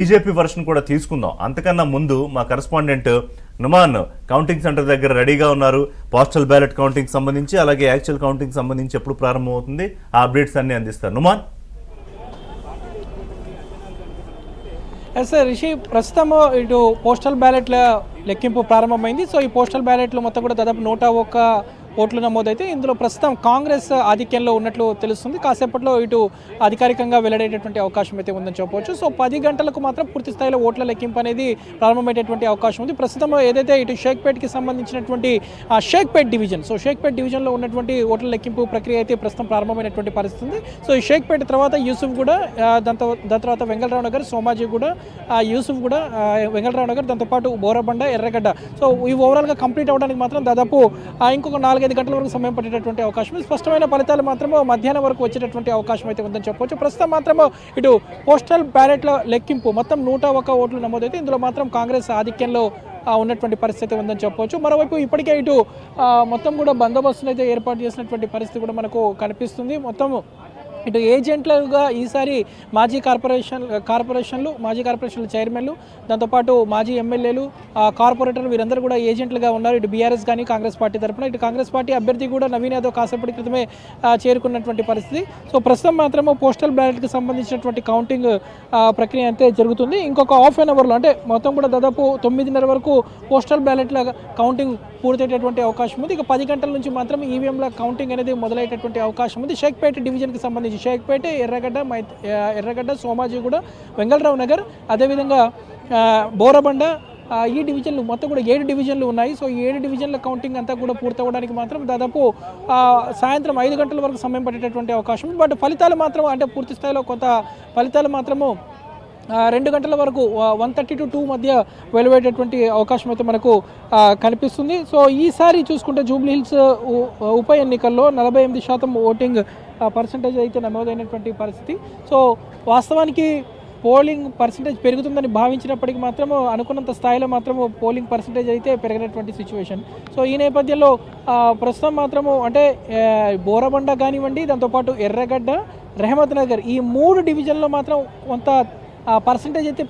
BJP version కూడా తీసుకుందాం. అంతకన్నా ముందు మా కరెస్పాండెంట్ నుమాన్ కౌంటింగ్ సెంటర్ దగ్గర రెడీగా ఉన్నారు. పోస్టల్ బ్యాలెట్ కౌంటింగ్ సంబంధించి, అలాగే యాక్చువల్ కౌంటింగ్ సంబంధించి ఎప్పుడు ప్రారంభమవుతుంది ఆ అప్డేట్స్ అన్ని అందిస్తారు. నుమాన్. సార్ రిషి, ప్రస్తుతం ఇటు పోస్టల్ బ్యాలెట్ల లెక్కింపు ప్రారంభమైంది. సో ఈ పోస్టల్ బ్యాలెట్లు మొత్తం కూడా దాదాపు 101 ఓట్లు నమోదైతే ఇందులో ప్రస్తుతం కాంగ్రెస్ ఆధిక్యంలో ఉన్నట్లు తెలుస్తుంది. కాసేపట్లో ఇటు అధికారికంగా వెల్లడేటటువంటి అవకాశం అయితే ఉందని చెప్పవచ్చు. సో 10 గంటలకు మాత్రం పూర్తి స్థాయిలో ఓట్ల లెక్కింపు అనేది ప్రారంభమయ్యేటువంటి అవకాశం ఉంది. ప్రస్తుతం ఏదైతే ఇటు షేక్పేట్కి సంబంధించినటువంటి షేక్పేట్ డివిజన్, సో షేక్పేట్ డివిజన్లో ఉన్నటువంటి ఓట్ల లెక్కింపు ప్రక్రియ అయితే ప్రస్తుతం ప్రారంభమైనటువంటి పరిస్థితి ఉంది. సో ఈ షేక్పేట్ తర్వాత యూసుఫ్ కూడా, దాని తర్వాత వెంగళరావు నగర్, సోమాజీ కూడా, యూసుఫ్ కూడా, వెంగళరావు నగర్, దాంతోపాటు బోరబండ, ఎర్రగడ్డ. సో ఈ ఓవరాల్గా కంప్లీట్ అవ్వడానికి మాత్రం దాదాపు ఇంకొక 4-5 గంటల వరకు సమయం పట్టేటటువంటి అవకాశం ఉంది. స్పష్టమైన ఫలితాలు మాత్రము మధ్యాహ్నం వరకు వచ్చేటటువంటి అవకాశం అయితే ఉందని చెప్పవచ్చు. ప్రస్తుతం మాత్రము ఇటు పోస్టల్ బ్యాలెట్ల లెక్కింపు మొత్తం 101 ఓట్లు నమోదైతే ఇందులో మాత్రం కాంగ్రెస్ ఆధిక్యంలో ఉన్నటువంటి పరిస్థితి ఉందని చెప్పవచ్చు. మరోవైపు ఇప్పటికే ఇటు మొత్తం కూడా బందోబస్తును అయితే ఏర్పాటు చేసినటువంటి పరిస్థితి కూడా మనకు కనిపిస్తుంది. మొత్తం ఇటు ఏజెంట్లుగా ఈసారి మాజీ కార్పొరేషన్ల చైర్మన్లు, దాంతోపాటు మాజీ ఎమ్మెల్యేలు, కార్పొరేటర్లు వీరందరూ కూడా ఏజెంట్లుగా ఉన్నారు. ఇటు బీఆర్ఎస్ కానీ కాంగ్రెస్ పార్టీ తరఫున. ఇటు కాంగ్రెస్ పార్టీ అభ్యర్థి కూడా నవీన్ యాదవ్ కాసేపటి క్రితమే చేరుకున్నటువంటి పరిస్థితి. సో ప్రస్తుతం మాత్రము పోస్టల్ బ్యాలెట్కి సంబంధించినటువంటి కౌంటింగ్ ప్రక్రియ అయితే జరుగుతుంది. ఇంకొక హాఫ్ అన్ అవర్లో, అంటే మొత్తం కూడా దాదాపు 9:30 వరకు పోస్టల్ బ్యాలెట్ల కౌంటింగ్ పూర్తయ్యేటటువంటి అవకాశం ఉంది. ఇక 10 గంటల నుంచి మాత్రం ఈవీఎంల కౌంటింగ్ అనేది మొదలయ్యేటటువంటి అవకాశం ఉంది. షేక్పేట్ డివిజన్కి సంబంధించి షేక్పేట, ఎర్రగడ్డ, సోమాజిగూడ, వెంగళరావు నగర్, అదేవిధంగా బోరబండ, ఈ డివిజన్లు మొత్తం కూడా 7 డివిజన్లు ఉన్నాయి. సో ఈ 7 డివిజన్ల కౌంటింగ్ అంతా కూడా పూర్తవడానికి మాత్రం దాదాపు సాయంత్రం 5 గంటల వరకు సమయం పట్టేటటువంటి అవకాశం ఉంది. బట్ ఫలితాలు మాత్రం, అంటే పూర్తి స్థాయిలో కొంత ఫలితాలు మాత్రము 2 గంటల వరకు 1:30 to 2 మధ్య వెలువడేటటువంటి అవకాశం అయితే మనకు కనిపిస్తుంది. సో ఈసారి చూసుకుంటే జూబ్లీ హిల్స్ ఉప ఎన్నికల్లో 48% ఓటింగ్ పర్సంటేజ్ అయితే నమోదైనటువంటి పరిస్థితి. సో వాస్తవానికి పోలింగ్ పర్సంటేజ్ పెరుగుతుందని భావించినప్పటికీ మాత్రము అనుకున్నంత స్థాయిలో మాత్రము పోలింగ్ పర్సంటేజ్ అయితే పెరిగినటువంటి సిచ్యువేషన్. సో ఈ నేపథ్యంలో ప్రస్తుతం మాత్రము, అంటే బోరబండ కానివ్వండి, దాంతోపాటు ఎర్రగడ్డ, రెహమత్ నగర్, ఈ 3 డివిజన్లో మాత్రం కొంత పర్సంటేజ్ అయితే